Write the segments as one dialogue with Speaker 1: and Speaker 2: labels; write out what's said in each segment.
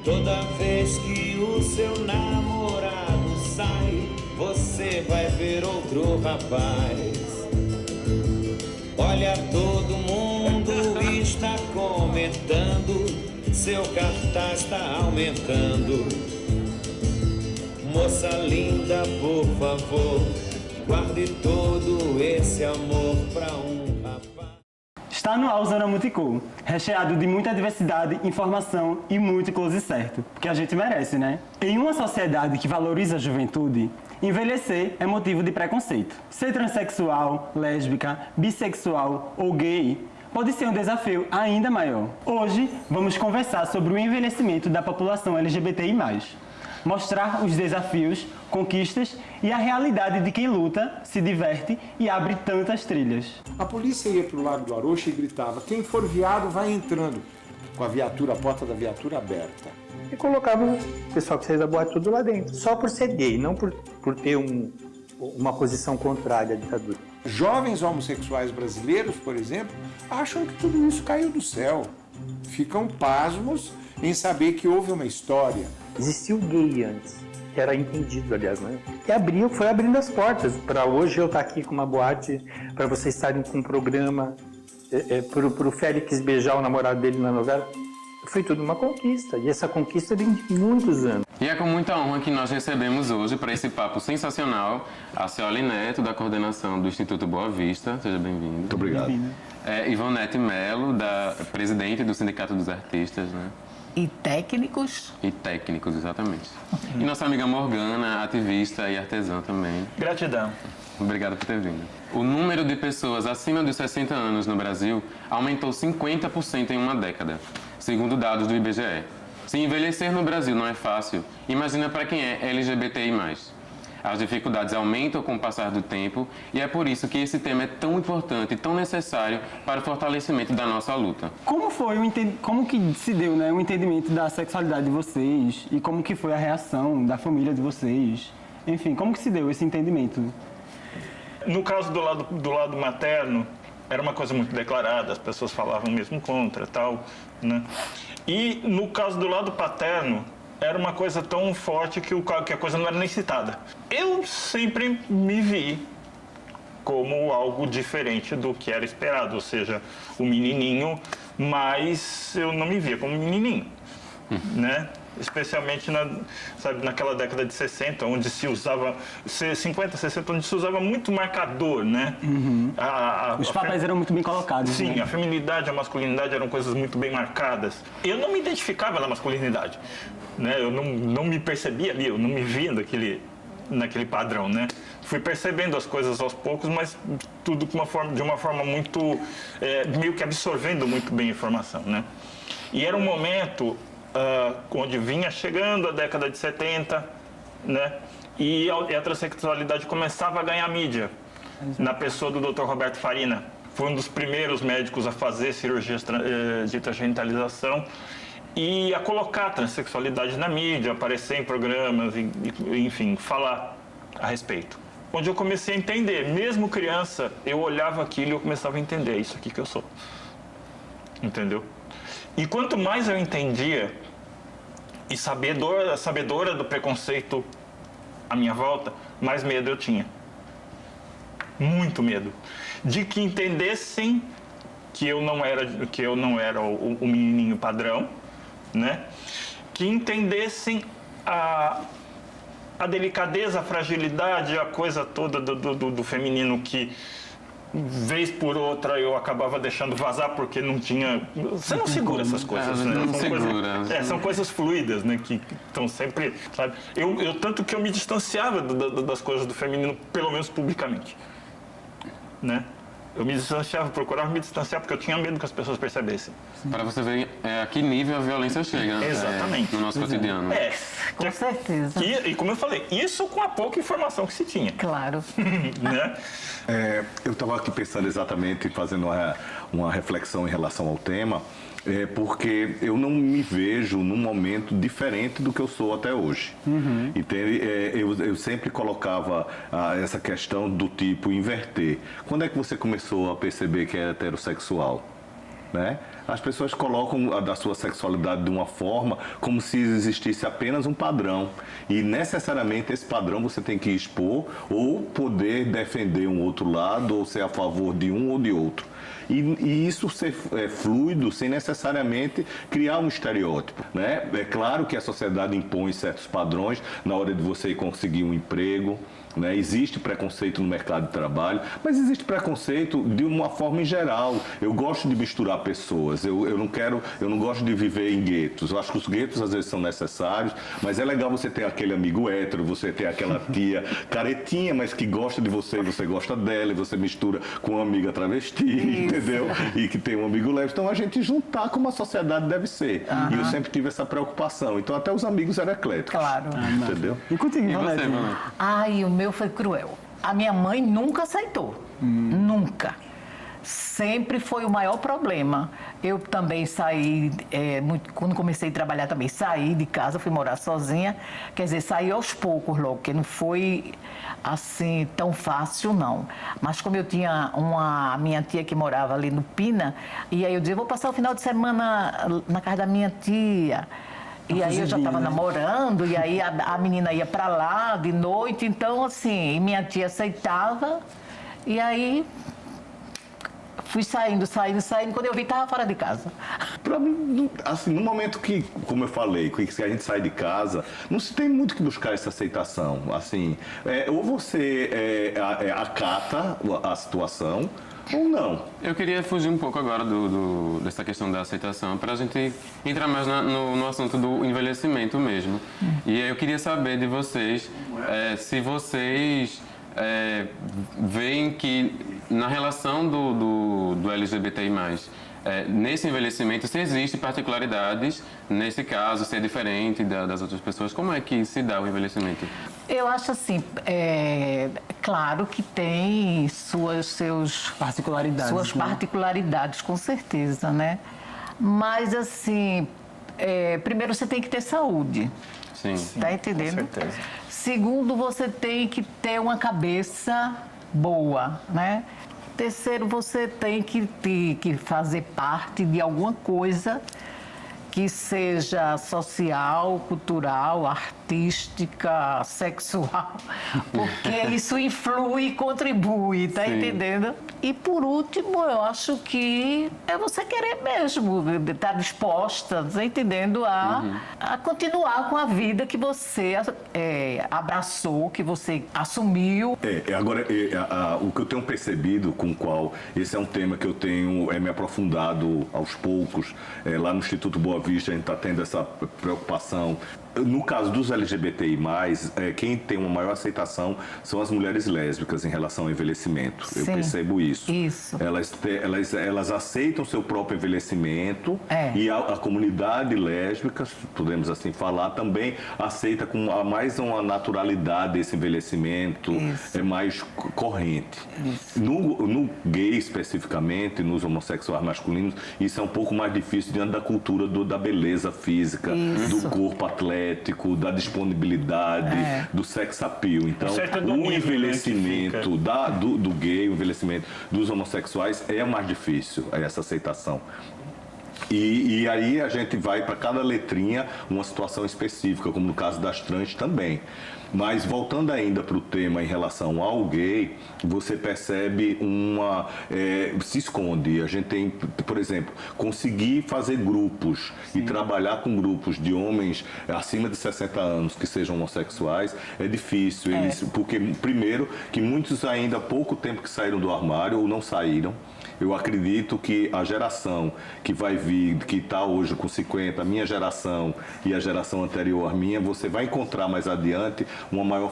Speaker 1: Toda vez que o seu namorado sai, você vai ver outro rapaz. Olha, todo mundo está comentando, seu cartaz está aumentando. Moça linda, por favor, guarde todo esse amor pra um rapaz.
Speaker 2: Está no ar o Zona Multicor, recheado de muita diversidade, informação e muito close certo, que a gente merece, né? Em uma sociedade que valoriza a juventude, envelhecer é motivo de preconceito. Ser transexual, lésbica, bissexual ou gay pode ser um desafio ainda maior. Hoje vamos conversar sobre o envelhecimento da população LGBTI+. Mostrar os desafios, conquistas e a realidade de quem luta, se diverte e abre tantas trilhas.
Speaker 3: A polícia ia para o Largo do Arouche e gritava: quem for viado vai entrando, com a porta da viatura aberta.
Speaker 4: E colocava o pessoal que saía da boate tudo lá dentro, só por ser gay, não por ter uma posição contrária à ditadura.
Speaker 3: Jovens homossexuais brasileiros, por exemplo, acham que tudo isso caiu do céu. Ficam pasmos em saber que houve uma história.
Speaker 4: Existia o gay antes, que era entendido, aliás, né? E foi abrindo as portas para hoje eu estar aqui com uma boate, para vocês estarem com um programa, para o Félix beijar o namorado dele na novela. Foi tudo uma conquista, e essa conquista vem de muitos anos.
Speaker 5: E é com muita honra que nós recebemos hoje, para esse papo sensacional, a Cioli Neto, da coordenação do Instituto Boa Vista. Seja bem-vindo.
Speaker 6: Muito obrigado.
Speaker 5: Ivonete Melo, presidente do Sindicato dos Artistas, né?
Speaker 7: E técnicos?
Speaker 5: E técnicos, exatamente. E nossa amiga Morgana, ativista e artesã também.
Speaker 8: Gratidão.
Speaker 5: Obrigado por ter vindo. O número de pessoas acima dos 60 anos no Brasil aumentou 50% em uma década, segundo dados do IBGE. Se envelhecer no Brasil não é fácil, imagina para quem é LGBTI+. As dificuldades aumentam com o passar do tempo e é por isso que esse tema é tão importante e tão necessário para o fortalecimento da nossa luta.
Speaker 2: Como que se deu, né, o entendimento da sexualidade de vocês e como que foi a reação da família de vocês? Enfim, como que se deu esse entendimento?
Speaker 8: No caso do lado materno, era uma coisa muito declarada, as pessoas falavam mesmo contra, tal, né? E no caso do lado paterno, era uma coisa tão forte que a coisa não era nem citada. Eu sempre me vi como algo diferente do que era esperado, ou seja, o menininho, mas eu não me via como menininho, né? Especialmente naquela década de 60, onde se usava, 50, 60, onde se usava muito marcador, né?
Speaker 2: Uhum. Os papéis eram muito bem colocados.
Speaker 8: Sim,
Speaker 2: né?
Speaker 8: A feminilidade e a masculinidade eram coisas muito bem marcadas. Eu não me identificava na masculinidade, né? Eu não me percebia ali, eu não me via naquele padrão, né? Fui percebendo as coisas aos poucos, mas tudo de uma forma muito, meio que absorvendo muito bem a informação, né? E era um momento onde vinha chegando a década de 70, né? E a transexualidade começava a ganhar mídia, na pessoa do Dr. Roberto Farina. Foi um dos primeiros médicos a fazer cirurgias de transgenitalização e a colocar a transexualidade na mídia, aparecer em programas, enfim, falar a respeito. Onde eu comecei a entender, mesmo criança, eu olhava aquilo e eu começava a entender, é isso aqui que eu sou. Entendeu? E quanto mais eu entendia e sabedora do preconceito à minha volta, mais medo eu tinha. Muito medo. De que entendessem que eu não era o menininho padrão, né? Que entendessem a delicadeza, a fragilidade, a coisa toda do feminino que, vez por outra, eu acabava deixando vazar porque não tinha... Você não segura essas coisas, né? São coisas fluidas, né? Que estão sempre, sabe? Tanto que eu me distanciava das coisas do feminino, pelo menos publicamente, né? Eu me distanciava, procurava me distanciar porque eu tinha medo que as pessoas percebessem.
Speaker 5: Para você ver a que nível a violência chega, né?
Speaker 8: Exatamente.
Speaker 5: No nosso cotidiano.
Speaker 7: Com certeza.
Speaker 8: E como eu falei, isso com a pouca informação que se tinha.
Speaker 7: Claro.
Speaker 8: Né?
Speaker 6: Eu estava aqui pensando exatamente, fazendo uma reflexão em relação ao tema, porque eu não me vejo num momento diferente do que eu sou até hoje. Uhum. Entende? Eu sempre colocava essa questão do tipo inverter. Quando é que você começou a perceber que é heterossexual? Né? as pessoas colocam a da sua sexualidade de uma forma como se existisse apenas um padrão. E necessariamente esse padrão você tem que expor ou poder defender um outro lado ou ser a favor de um ou de outro. E isso ser fluido sem necessariamente criar um estereótipo, né? É claro que a sociedade impõe certos padrões na hora de você conseguir um emprego, né? Existe preconceito no mercado de trabalho, mas existe preconceito de uma forma em geral. Eu gosto de misturar pessoas, eu não gosto de viver em guetos. Eu acho que os guetos às vezes são necessários, mas é legal você ter aquele amigo hétero, você ter aquela tia caretinha, mas que gosta de você e você gosta dela, e você mistura com uma amiga travesti, entendeu? E que tem um amigo leve. Então a gente juntar como a sociedade deve ser. E eu sempre tive essa preocupação. Então até os amigos eram ecléticos.
Speaker 7: Claro.
Speaker 6: Entendeu?
Speaker 2: E contigo,
Speaker 5: E você,
Speaker 2: Vanessa?
Speaker 5: Vanessa?
Speaker 7: Ai, o meu foi cruel. A minha mãe nunca aceitou. Nunca. Sempre foi o maior problema. Eu também saí, quando comecei a trabalhar também, saí de casa, fui morar sozinha. Quer dizer, saí aos poucos logo, porque não foi assim tão fácil, não. Mas como eu tinha a minha tia que morava ali no Pina, e aí eu dizia, vou passar o final de semana na casa da minha tia. E aí eu já estava namorando, e aí a menina ia para lá de noite, então assim, e minha tia aceitava, e aí fui saindo, quando eu vi, estava fora de casa.
Speaker 6: Pra mim, assim, no momento que, como eu falei, que a gente sai de casa, não se tem muito que buscar essa aceitação. Assim, ou você acata a situação, ou não.
Speaker 5: Eu queria fugir um pouco agora dessa questão da aceitação, para a gente entrar mais no assunto do envelhecimento mesmo. E eu queria saber de vocês se vocês veem que na relação do LGBTI+, nesse envelhecimento, se existem particularidades, nesse caso, se é diferente das outras pessoas, como é que se dá o envelhecimento?
Speaker 7: Eu acho assim, claro que tem suas particularidades, com certeza, né? Mas assim, primeiro você tem que ter saúde.
Speaker 5: Sim.
Speaker 7: Tá entendendo?
Speaker 8: Com certeza.
Speaker 7: Segundo, você tem que ter uma cabeça boa, né? Terceiro, você tem que fazer parte de alguma coisa que seja social, cultural, artística, sexual, porque isso influi e contribui, tá entendendo? E por último, eu acho que é você querer mesmo, estar disposta, tá entendendo? A continuar com a vida que você abraçou, que você assumiu.
Speaker 6: Agora, o que eu tenho percebido, com o qual esse é um tema que eu tenho me aprofundado aos poucos, lá no Instituto Boa Vista a gente está tendo essa preocupação. No caso dos LGBTI+, quem tem uma maior aceitação são as mulheres lésbicas em relação ao envelhecimento.
Speaker 7: Sim.
Speaker 6: Eu percebo isso.
Speaker 7: Isso.
Speaker 6: Elas aceitam seu próprio envelhecimento e a comunidade lésbica, podemos assim falar, também aceita com mais uma naturalidade esse envelhecimento, mais corrente. No gay, especificamente, nos homossexuais masculinos, isso é um pouco mais difícil diante da cultura da beleza física, do corpo atlético, da disponibilidade, do sex appeal. Então, o envelhecimento do gay, o envelhecimento dos homossexuais é mais difícil, essa aceitação. E aí a gente vai para cada letrinha uma situação específica, como no caso das trans também. Mas voltando ainda para o tema em relação ao gay, você percebe se esconde. A gente tem, por exemplo, conseguir fazer grupos e trabalhar com grupos de homens acima de 60 anos que sejam homossexuais é difícil. Porque, primeiro, que muitos ainda há pouco tempo que saíram do armário ou não saíram. Eu acredito que a geração que vai vir, que está hoje com 50, a minha geração e a geração anterior à minha, você vai encontrar mais adiante uma maior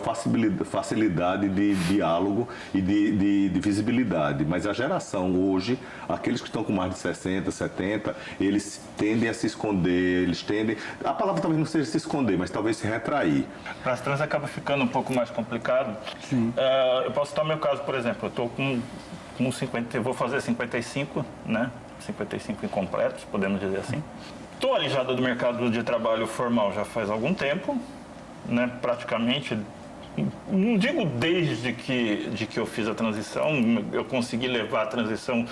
Speaker 6: facilidade de diálogo e de visibilidade. Mas a geração hoje, aqueles que estão com mais de 60, 70, eles tendem a se esconder, a palavra talvez não seja se esconder, mas talvez se retrair.
Speaker 8: Para as trans acaba ficando um pouco mais complicado. Eu posso citar o meu caso, por exemplo, eu estou com 50, eu vou fazer 55, né? 55 incompletos, podemos dizer assim. Estou alijado do mercado de trabalho formal já faz algum tempo, né? Praticamente não digo desde que eu fiz a transição, eu consegui levar a transição,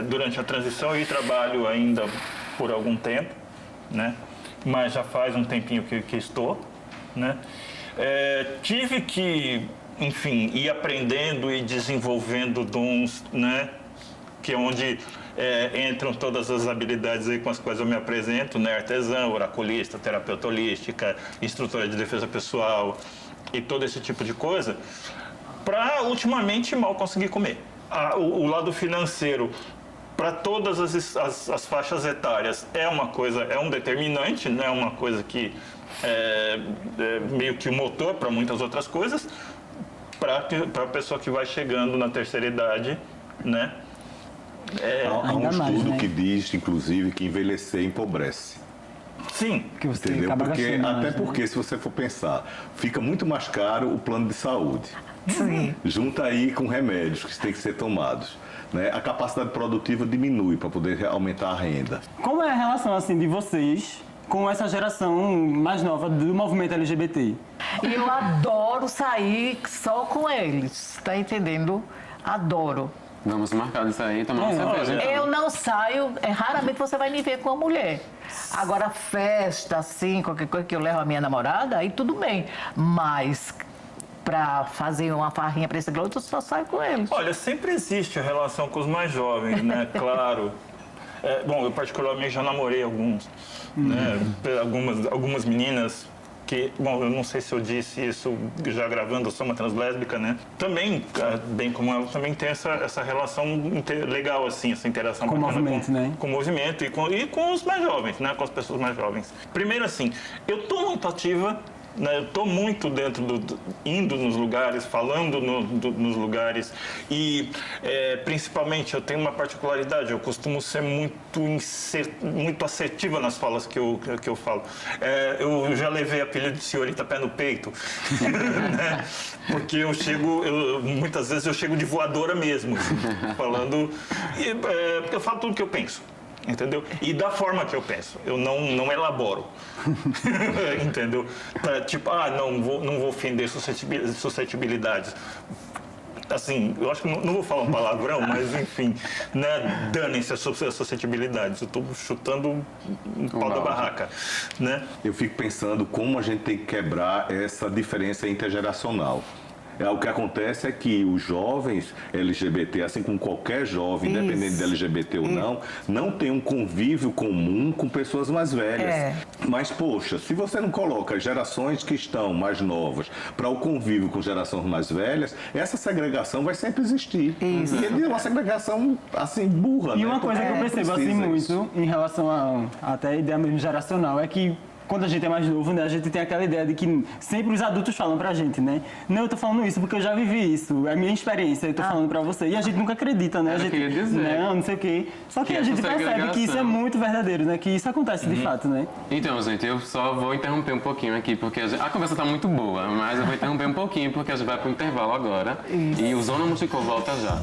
Speaker 8: durante a transição e trabalho ainda por algum tempo, né? Mas já faz um tempinho que estou, né? Tive que, enfim, ir aprendendo e desenvolvendo dons, né? Que é onde entram todas as habilidades aí com as quais eu me apresento, né? Artesã, oraculista, terapeuta holística, instrutora de defesa pessoal e todo esse tipo de coisa, para ultimamente mal conseguir comer. O lado financeiro, para todas as faixas etárias, é um determinante, né? Uma coisa que é meio que o motor para muitas outras coisas, para a pessoa que vai chegando na terceira idade, né?
Speaker 6: Há um estudo que diz, inclusive, que envelhecer empobrece.
Speaker 8: Sim.
Speaker 2: Que você
Speaker 6: Entendeu?
Speaker 2: acaba
Speaker 6: Porque,
Speaker 2: gastando mais,
Speaker 6: até porque, se você for pensar, fica muito mais caro o plano de saúde.
Speaker 7: Sim.
Speaker 6: Junta aí com remédios que têm que ser tomados. Né? A capacidade produtiva diminui para poder aumentar a renda.
Speaker 2: Como é a relação assim de vocês com essa geração mais nova do movimento LGBT?
Speaker 7: Eu adoro sair só com eles, tá entendendo? Adoro.
Speaker 5: Vamos marcar disso aí, tomar uma cerveja. Então.
Speaker 7: Eu não saio, raramente você vai me ver com uma mulher. Agora, festa, assim, qualquer coisa que eu levo a minha namorada, aí tudo bem. Mas pra fazer uma farrinha pra esse outro, eu só saio com eles.
Speaker 8: Olha, sempre existe a relação com os mais jovens, né? Claro. Bom, eu particularmente já namorei alguns, né? Algumas meninas que, bom, eu não sei se eu disse isso já gravando, eu sou uma translésbica, né? Também, bem como ela, também tem essa relação legal, assim, essa interação
Speaker 2: com o
Speaker 8: bacana
Speaker 2: movimento, né?
Speaker 8: Com o movimento e com os mais jovens, né? Com as pessoas mais jovens. Primeiro, assim, eu tô muito ativa, né? Eu tô muito dentro indo nos lugares, falando nos lugares e principalmente eu tenho uma particularidade, eu costumo ser muito assertiva nas falas que eu falo. Eu já levei apelido de senhorita pé no peito, né? Porque muitas vezes eu chego de voadora mesmo, assim, falando, porque eu falo tudo que eu penso. Entendeu? E da forma que eu penso, eu não elaboro. Entendeu? Tipo, não vou ofender suscetibilidades. Assim, eu acho que não vou falar um palavrão, mas enfim, né? Danem-se as suscetibilidades. Eu estou chutando um pau da barraca, né?
Speaker 6: Eu fico pensando como a gente tem que quebrar essa diferença intergeracional. O que acontece é que os jovens LGBT, assim como qualquer jovem, independente de LGBT ou não tem um convívio comum com pessoas mais velhas. Mas, poxa, se você não coloca gerações que estão mais novas para o convívio com gerações mais velhas, essa segregação vai sempre existir.
Speaker 7: Isso.
Speaker 6: E é uma segregação, assim, burra,
Speaker 2: E
Speaker 6: né?
Speaker 2: uma coisa que eu percebo assim muito em relação até a ideia mesmo geracional é que quando a gente é mais novo, né, a gente tem aquela ideia de que sempre os adultos falam pra gente, né? Não, eu tô falando isso porque eu já vivi isso, é a minha experiência, eu tô falando pra você. E a gente nunca acredita, né? A gente, não sei o quê. Só que a gente percebe que isso é muito verdadeiro, né? Que isso acontece de fato, né?
Speaker 5: Então, gente, eu só vou interromper um pouquinho aqui, porque a conversa tá muito boa, mas eu vou interromper um pouquinho, porque a gente vai pro intervalo agora. E o Zona Musicou volta já.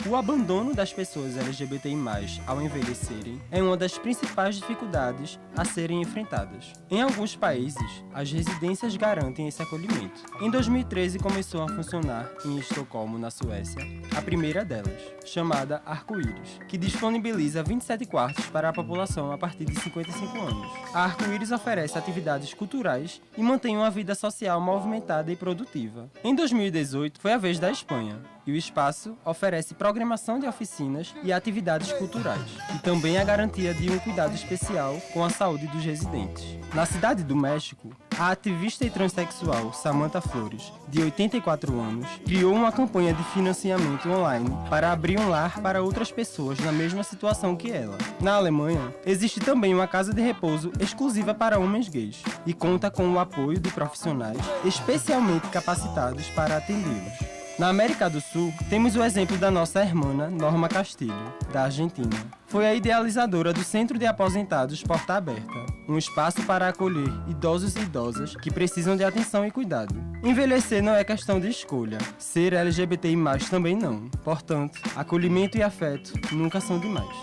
Speaker 2: O abandono das pessoas LGBTI+, ao envelhecerem, é uma das principais dificuldades a serem enfrentadas. Em alguns países, as residências garantem esse acolhimento. Em 2013 começou a funcionar em Estocolmo, na Suécia, a primeira delas, chamada Arco-Íris, que disponibiliza 27 quartos para a população a partir de 55 anos. A Arco-Íris oferece atividades culturais e mantém uma vida social movimentada e produtiva. Em 2018, foi a vez da Espanha, e o espaço oferece programação de oficinas e atividades culturais, e também a garantia de um cuidado especial com a saúde dos residentes. Na Cidade do México, a ativista e transexual Samantha Flores, de 84 anos, criou uma campanha de financiamento online para abrir um lar para outras pessoas na mesma situação que ela. Na Alemanha, existe também uma casa de repouso exclusiva para homens gays e conta com o apoio de profissionais especialmente capacitados para atendê-los. Na América do Sul, temos o exemplo da nossa irmã Norma Castilho, da Argentina. Foi a idealizadora do Centro de Aposentados Porta Aberta, um espaço para acolher idosos e idosas que precisam de atenção e cuidado. Envelhecer não é questão de escolha, ser LGBTI+, também não. Portanto, acolhimento e afeto nunca são demais.